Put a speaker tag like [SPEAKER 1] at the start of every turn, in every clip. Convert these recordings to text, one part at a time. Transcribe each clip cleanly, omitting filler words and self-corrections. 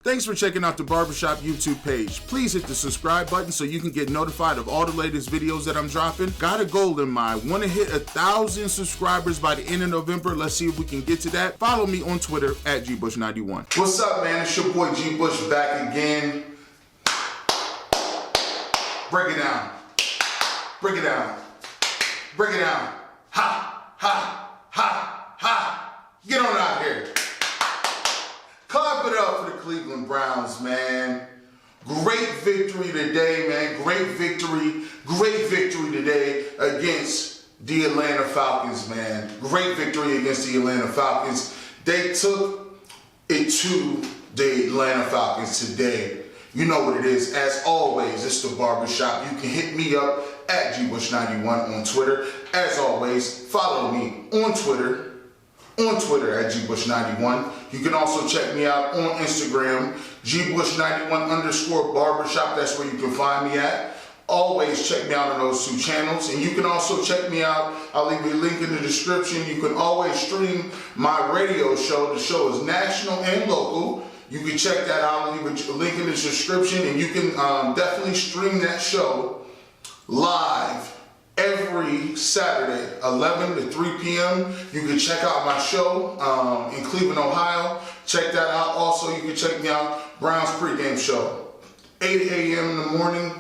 [SPEAKER 1] Thanks for checking out the Barbershop YouTube page. Please hit the subscribe button so you can get notified of all the latest videos that I'm dropping. Got a goal in mind. Want to hit 1,000 subscribers by the end of November. Let's see if we can get to that. Follow me on Twitter at GBush91. What's up, man? It's your boy G Bush back again. Break it down. Break it down. Break it down. Ha, ha, ha, ha. Get on out here. Clap it up for the Cleveland Browns, man. Great victory today, man. Great victory today against the Atlanta Falcons, man. Great victory against the Atlanta Falcons. They took it to the Atlanta Falcons today. You know what it is. As always, it's the Barbershop. You can hit me up at GBush91 on Twitter. As always, follow me on Twitter at GBush91. You can also check me out on Instagram, GBush91_barbershop. That's where you can find me at. Always check me out on those two channels. And you can also check me out. I'll leave you a link in the description. You can always stream my radio show. The show is national and local. You can check that out. I'll leave a link in the description. And you can definitely stream that show live every Saturday, 11 to 3 p.m. You can check out my show in Cleveland, Ohio. Check that out. Also, you can check me out, Browns pregame show, 8 a.m. in the morning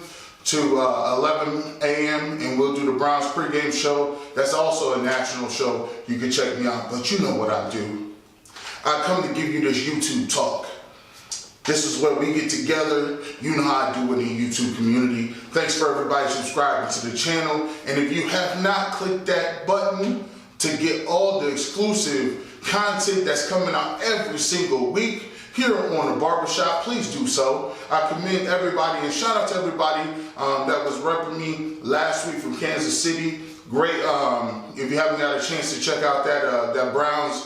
[SPEAKER 1] to 11 a.m. and we'll do the Browns pregame show. That's also a national show. You can check me out. But you know what I do. I come to give you this YouTube talk. This is where we get together. You know how I do in the YouTube community. Thanks for everybody subscribing to the channel. And if you have not clicked that button to get all the exclusive content that's coming out every single week here on the Barbershop, please do so. I commend everybody and shout out to everybody that was repping me last week from Kansas City. Great. If you haven't got a chance to check out that Browns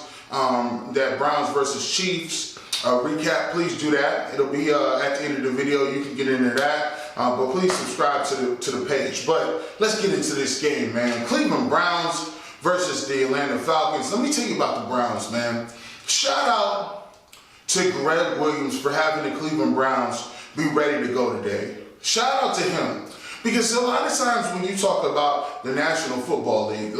[SPEAKER 1] versus Chiefs recap, please do that. It'll be at the end of the video. You can get into that, but please subscribe to the page. But let's get into this game, man. Cleveland Browns versus the Atlanta Falcons. Let me tell you about the Browns, man. Shout out to Gregg Williams for having the Cleveland Browns be ready to go today. Shout out to him. Because a lot of times when you talk about the National Football League,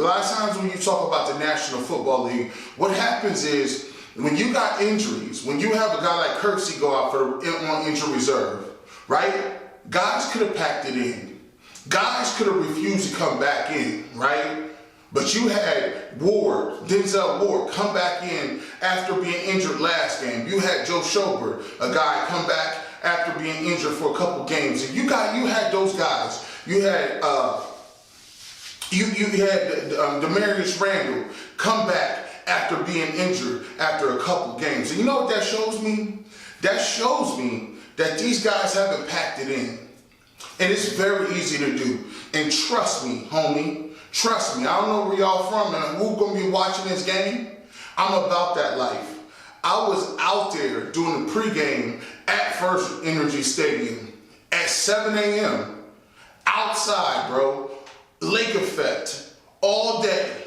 [SPEAKER 1] what happens is when you got injuries, when you have a guy like Kirksey go out on injury reserve, right? Guys could have packed it in. Guys could have refused to come back in, right? But you had Denzel Ward, come back in after being injured last game. You had Joe Schobert, a guy, come back after being injured for a couple games. And you had those guys. You had Demarius Randall come back after being injured after a couple games. And you know what that shows me? That shows me that these guys haven't packed it in. And it's very easy to do. And trust me, homie, trust me. I don't know where y'all from and who's going to be watching this game. I'm about that life. I was out there doing the pregame at FirstEnergy Stadium at 7 a.m. outside, bro. Lake effect all day.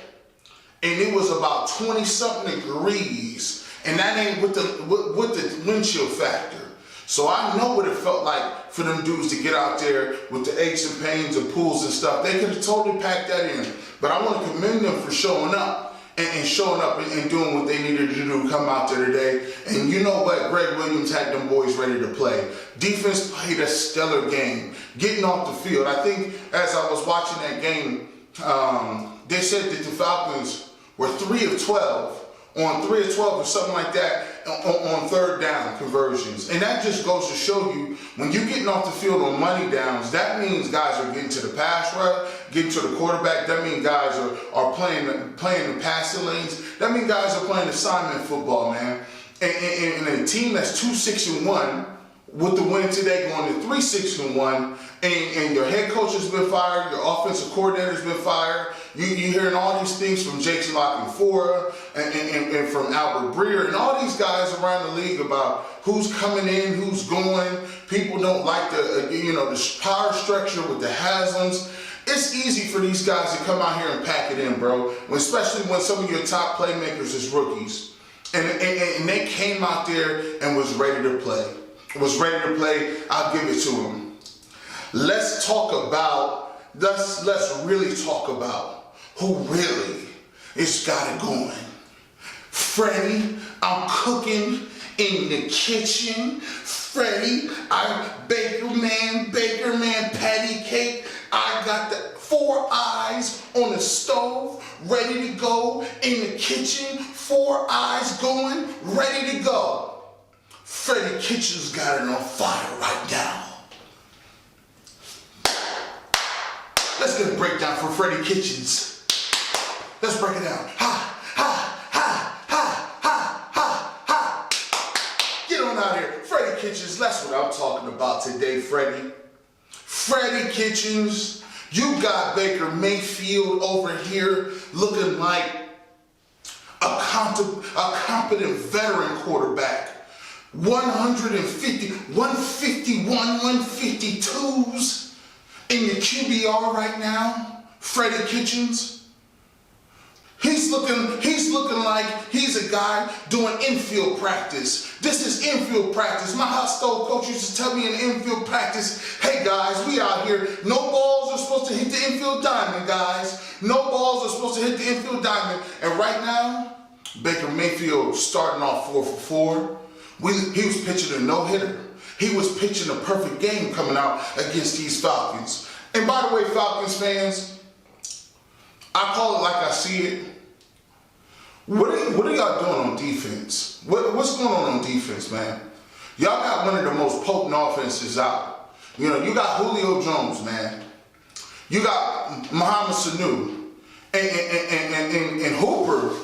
[SPEAKER 1] And it was about 20-something degrees, and that ain't with the windshield factor. So I know what it felt like for them dudes to get out there with the aches and pains and pulls and stuff. They could have totally packed that in. But I want to commend them for showing up and doing what they needed to do to come out there today. And you know what? Gregg Williams had them boys ready to play. Defense played a stellar game, getting off the field. I think as I was watching that game, they said that the Falcons were 3 of 12 or something like that on third down conversions. And that just goes to show you, when you're getting off the field on money downs, that means guys are getting to the pass rush, getting to the quarterback. That means guys are playing the passing lanes. That means guys are playing assignment football, man. And a team that's 2-6-1 with the win today going to 3-6-1, and your head coach has been fired, your offensive coordinator has been fired. You're hearing all these things from Jason Lockett-Fora and from Albert Breer and all these guys around the league about who's coming in, who's going. People don't like the power structure with the Haslams. It's easy for these guys to come out here and pack it in, bro. Especially when some of your top playmakers is rookies. And they came out there and was ready to play. was ready to play, I'll give it to him. Let's really talk about who really has got it going. Freddie, I'm cooking in the kitchen. Freddie, I'm Baker Man, patty cake. I got the 4 eyes on the stove, ready to go in the kitchen. 4 eyes going, ready to go. Freddie Kitchens got it on fire right now. Let's get a breakdown for Freddie Kitchens. Let's break it down. Ha, ha, ha, ha, ha, ha, ha. Get on out here. Freddie Kitchens, that's what I'm talking about today, Freddie. Freddie Kitchens, you got Baker Mayfield over here looking like a competent veteran quarterback. 150, 151, 152s in the QBR right now. Freddie Kitchens. He's looking like he's a guy doing infield practice. This is infield practice. My hot stove coach used to tell me in infield practice, hey guys, we out here. No balls are supposed to hit the infield diamond, guys. No balls are supposed to hit the infield diamond. And right now, Baker Mayfield starting off 4 for 4. He was pitching a no-hitter. He was pitching a perfect game coming out against these Falcons. And by the way, Falcons fans, I call it like I see it. What are y'all doing on defense? What's going on defense, man? Y'all got one of the most potent offenses out. You know, you got Julio Jones, man. You got Mohamed Sanu. And Hooper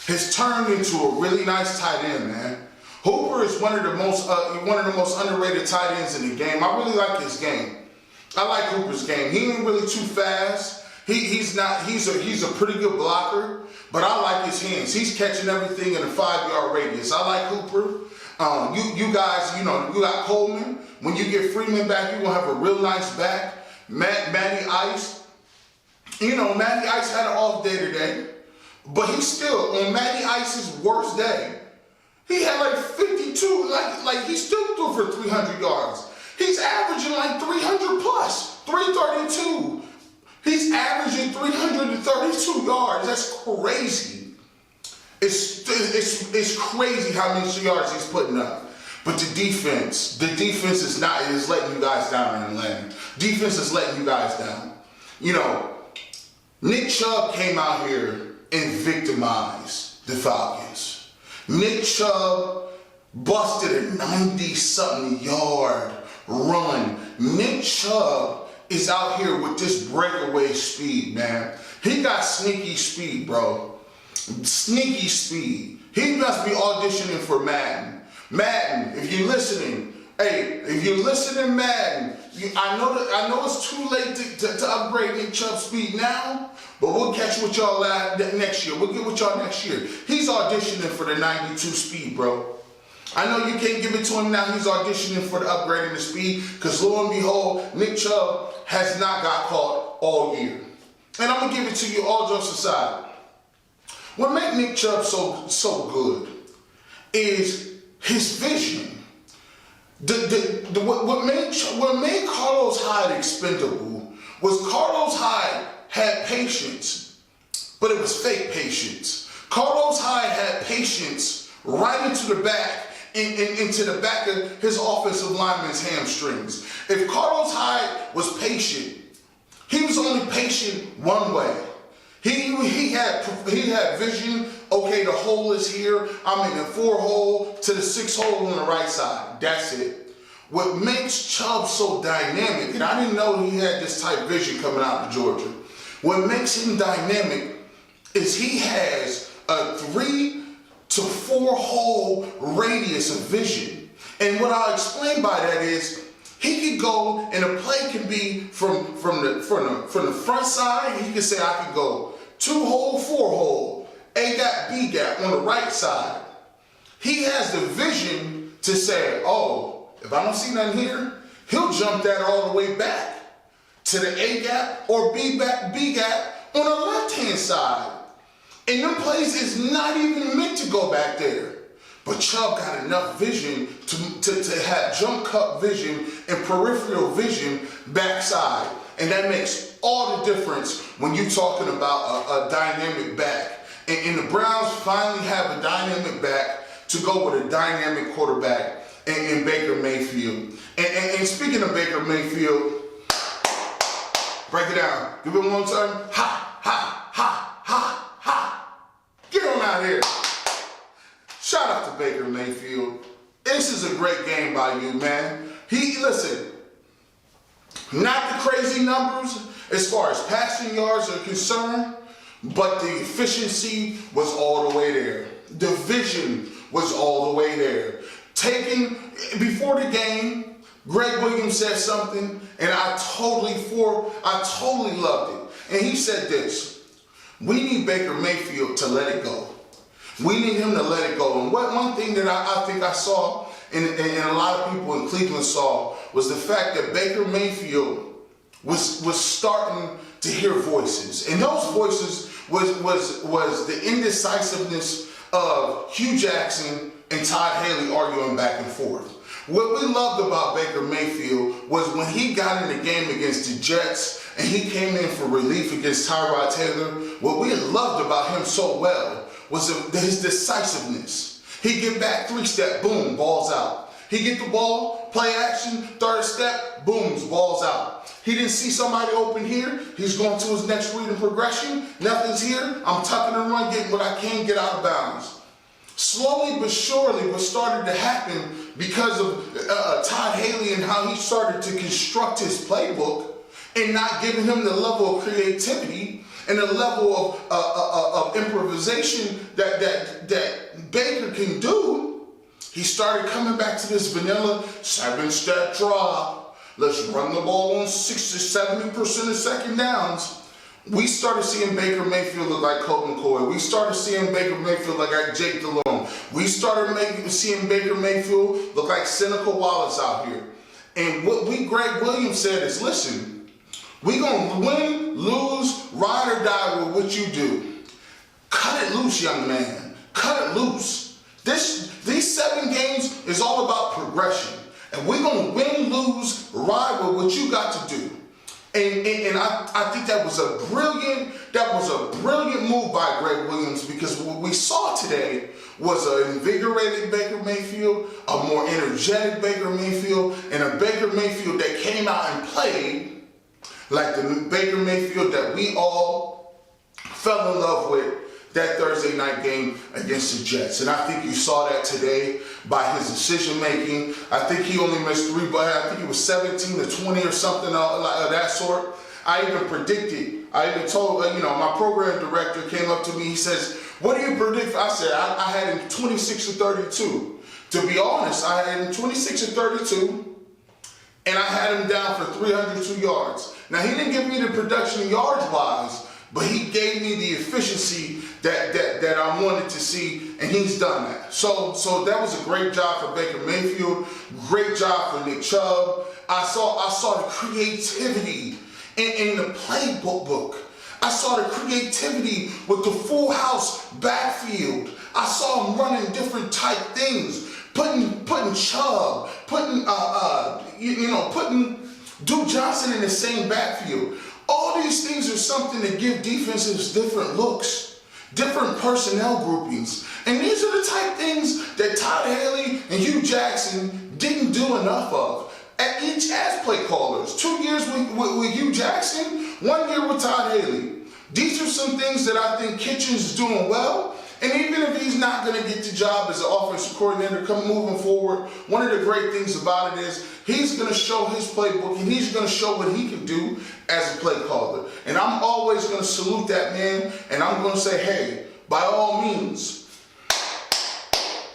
[SPEAKER 1] has turned into a really nice tight end, man. Hooper is one of the most underrated tight ends in the game. I really like his game. I like Hooper's game. He ain't really too fast. He's a pretty good blocker, but I like his hands. He's catching everything in a 5-yard radius. I like Hooper. You guys, you know, you got Coleman. When you get Freeman back, you're gonna have a real nice back. Matty Ice. You know, Matty Ice had an off day today, but he's still on Matty Ice's worst day. He had like 52, like he still threw for 300 yards. He's averaging like 300 plus, 332. He's averaging 332 yards. That's crazy. It's crazy how many yards he's putting up. But the defense is letting you guys down in Atlanta. Defense is letting you guys down. You know, Nick Chubb came out here and victimized the Falcons. Nick Chubb busted a 90-something yard run. Nick Chubb is out here with this breakaway speed, man. He got sneaky speed, bro. Sneaky speed. He must be auditioning for Madden. Madden, if you're listening, Madden, I know it's too late to upgrade Nick Chubb's speed now, but we'll catch with y'all next year. We'll get with y'all next year. He's auditioning for the 92 speed, bro. I know you can't give it to him now. He's auditioning for the upgrade in the speed because lo and behold, Nick Chubb has not got caught all year. And I'm going to give it to you all jokes aside. What makes Nick Chubb so good is his vision. What made Carlos Hyde expendable was Carlos Hyde had patience, but it was fake patience. Carlos Hyde had patience right into the back, into the back of his offensive lineman's hamstrings. If Carlos Hyde was patient, he was only patient one way. He had vision. Okay, the hole is here. I'm in the 4 hole to the 6 hole on the right side. That's it. What makes Chubb so dynamic, and I didn't know he had this type vision coming out of Georgia. What makes him dynamic is he has a 3 to 4 hole radius of vision. And what I'll explain by that is he could go, and a play can be from the front side. He could say I could go 2 hole, 4 hole, A gap, B gap on the right side. He has the vision to say, oh, if I don't see nothing here, he'll jump that all the way back to the A gap or B gap on the left-hand side. And them plays is not even meant to go back there. But Chubb got enough vision to have jump cut vision and peripheral vision backside. And that makes all the difference when you're talking about a dynamic back. And the Browns finally have a dynamic back to go with a dynamic quarterback in Baker Mayfield. And speaking of Baker Mayfield, break it down. Give it one time. Ha, ha, ha, ha, ha. Get on out here. Shout out to Baker Mayfield. This is a great game by you, man. Listen, not the crazy numbers as far as passing yards are concerned, but the efficiency was all the way there. The vision was all the way there. Before the game, Gregg Williams said something, and I totally loved it. And he said this: we need Baker Mayfield to let it go. We need him to let it go. And one thing that I think I saw, and a lot of people in Cleveland saw, was the fact that Baker Mayfield was starting to hear voices. And those voices was the indecisiveness of Hugh Jackson and Todd Haley arguing back and forth. What we loved about Baker Mayfield was when he got in the game against the Jets and he came in for relief against Tyrod Taylor, what we loved about him so well was his decisiveness. He'd get back 3-step, boom, ball's out. He'd get the ball, play action, 3rd step, booms, ball's out. He didn't see somebody open here, he's going to his next read and progression. Nothing's here, I'm tucking and run, getting what I can, get out of bounds. Slowly but surely, what started to happen because of Todd Haley and how he started to construct his playbook and not giving him the level of creativity and the level of improvisation that Baker can do, he started coming back to this vanilla 7-step drop. Let's run the ball on 60 to 70% of second downs. We started seeing Baker Mayfield look like Colt McCoy. We started seeing Baker Mayfield look like Jake Delhomme. We started seeing Baker Mayfield look like Seneca Wallace out here. And what Gregg Williams said is, listen, we're going to win, lose, ride or die with what you do. Cut it loose, young man. Cut it loose. These 7 games is all about progression. And we're going to win, lose, ride with what you got to do. And I think that was a brilliant move by Gregg Williams, because what we saw today was an invigorated Baker Mayfield, a more energetic Baker Mayfield, and a Baker Mayfield that came out and played like the Baker Mayfield that we all fell in love with that Thursday night game against the Jets. And I think you saw that today by his decision making. I think he only missed 3, but I think it was 17 to 20 or something of that sort. I even told, my program director came up to me, he says, what do you predict? I said, I had him 26 to 32. To be honest, I had him 26 to 32, and I had him down for 302 yards. Now, he didn't give me the production yards-wise, but he gave me the efficiency that I wanted to see, and he's done that. So that was a great job for Baker Mayfield, great job for Nick Chubb. I saw the creativity in the playbook. I saw the creativity with the full house backfield. I saw him running different type things, putting Chubb, putting Duke Johnson in the same backfield. All these things are something that give defenses different looks, different personnel groupings. And these are the type things that Todd Haley and Hugh Jackson didn't do enough of. At each as play callers, 2 years with Hugh Jackson, 1 year with Todd Haley. These are some things that I think Kitchens is doing well. And even if he's not going to get the job as an offensive coordinator moving forward, one of the great things about it is he's going to show his playbook and he's going to show what he can do as a play caller. And I'm always going to salute that man, and I'm going to say, hey, by all means,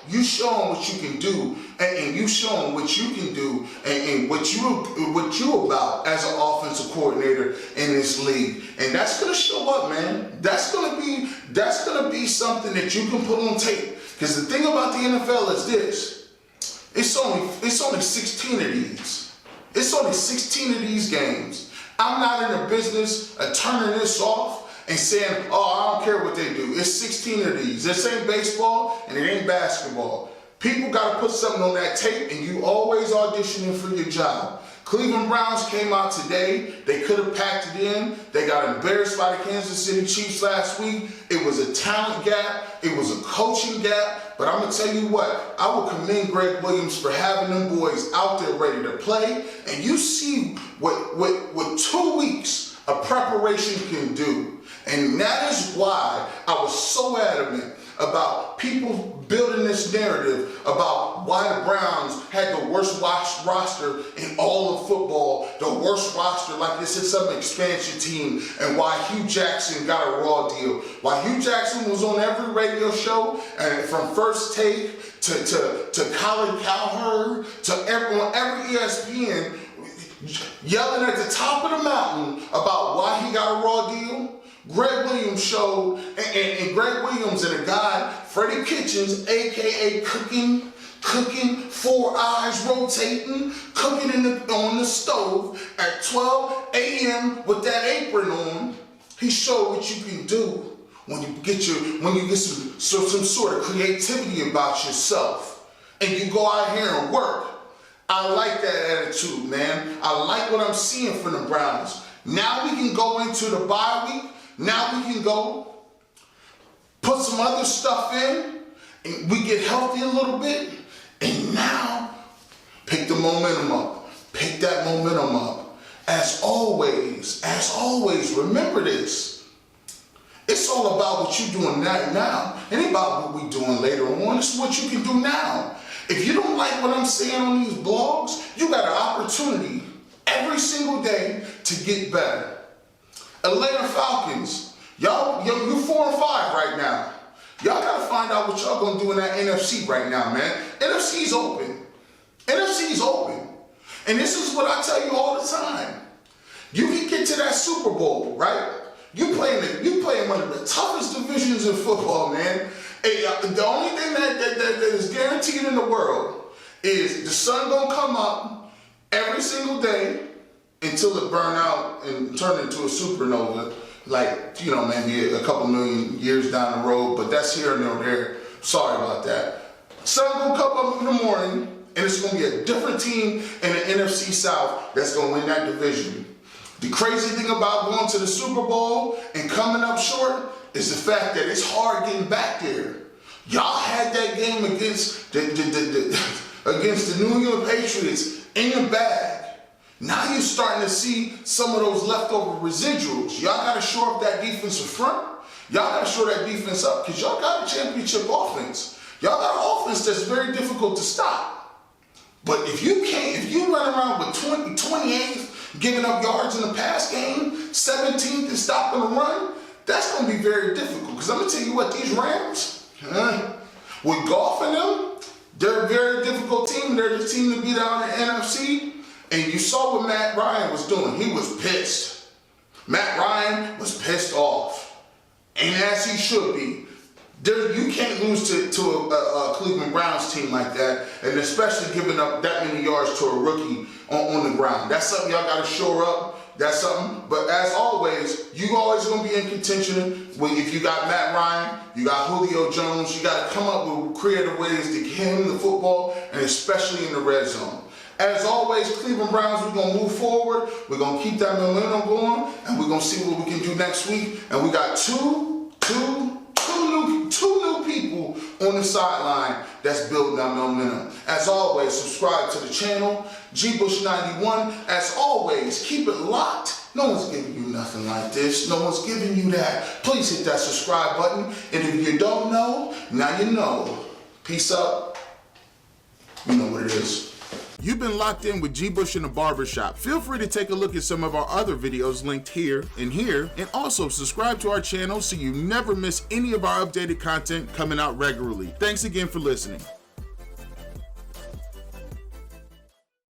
[SPEAKER 1] you show him what you can do, and you show him what you can do, and what you about as an offensive coordinator in this league. And that's gonna show up, man. That's gonna be something that you can put on tape. Because the thing about the NFL is this: it's only 16 of these. It's only 16 of these games. I'm not in the business of turning this off and saying, oh, I don't care what they do. It's 16 of these. This ain't baseball and it ain't basketball. People got to put something on that tape, and you always auditioning for your job. Cleveland Browns came out today. They could have packed it in. They got embarrassed by the Kansas City Chiefs last week. It was a talent gap. It was a coaching gap. But I'm going to tell you what, I will commend Gregg Williams for having them boys out there ready to play. And you see what 2 weeks of preparation can do. And that is why I was so adamant about people building this narrative about why the Browns had the worst roster in all of football, the worst roster like this is some expansion team, and why Hugh Jackson got a raw deal. Why Hugh Jackson was on every radio show, and from First Take to Colin Cowherd to every ESPN, yelling at the top of the mountain about why he got a raw deal. Gregg Williams showed, and Gregg Williams and a guy, Freddie Kitchens, aka cooking, 4 eyes rotating, cooking on the stove at 12 a.m. with that apron on. He showed what you can do when you get some sort of creativity about yourself, and you go out here and work. I like that attitude, man. I like what I'm seeing from the Browns. Now we can go into the bye week. Now we can go put some other stuff in, and we get healthy a little bit, and now pick the momentum up. Pick that momentum up. As always, remember this. It's all about what you're doing now. It ain't about what we're doing later on. It's what you can do now. If you don't like what I'm saying on these blogs, you got an opportunity every single day to get better. Atlanta Falcons, y'all, you 4-5 right now. Y'all gotta find out what y'all gonna do in that NFC right now, man. NFC's open. NFC's open. And this is what I tell you all the time. You can get to that Super Bowl, right? You playing one of the toughest divisions in football, man. The only thing that is guaranteed in the world is the sun gonna come up every single day until it burn out and turn into a supernova, like, maybe a couple million years down the road, but that's here and there. Sorry about that. Sun gonna come up in the morning, and it's gonna be a different team in the NFC South that's gonna win that division. The crazy thing about going to the Super Bowl and coming up short is the fact that it's hard getting back there. Y'all had that game against the New England Patriots in the bag. Now you're starting to see some of those leftover residuals. Y'all got to shore up that defensive front. Y'all got to shore that defense up because y'all got a championship offense. Y'all got an offense that's very difficult to stop. But if you run around with 28th, giving up yards in the pass game, 17th and stopping the run, that's going to be very difficult. Because I'm going to tell you what, these Rams, with Goff and them, they're a very difficult team. They're the team to beat out in the NFC. And you saw what Matt Ryan was doing. He was pissed. Matt Ryan was pissed off. And as he should be. You can't lose to a Cleveland Browns team like that, and especially giving up that many yards to a rookie on the ground. That's something y'all got to shore up. That's something. But as always, you always going to be in contention. If you got Matt Ryan, you got Julio Jones, you got to come up with creative ways to get him the football, and especially in the red zone. As always, Cleveland Browns, we're going to move forward. We're going to keep that momentum going, and we're going to see what we can do next week. And we got two new people on the sideline that's building that momentum. As always, subscribe to the channel, GBush91. As always, keep it locked. No one's giving you nothing like this. No one's giving you that. Please hit that subscribe button. And if you don't know, now you know. Peace up. You know what it is. You've been locked in with G Bush in the Barbershop. Feel free to take a look at some of our other videos linked here, and also subscribe to our channel so you never miss any of our updated content coming out regularly. Thanks again for listening.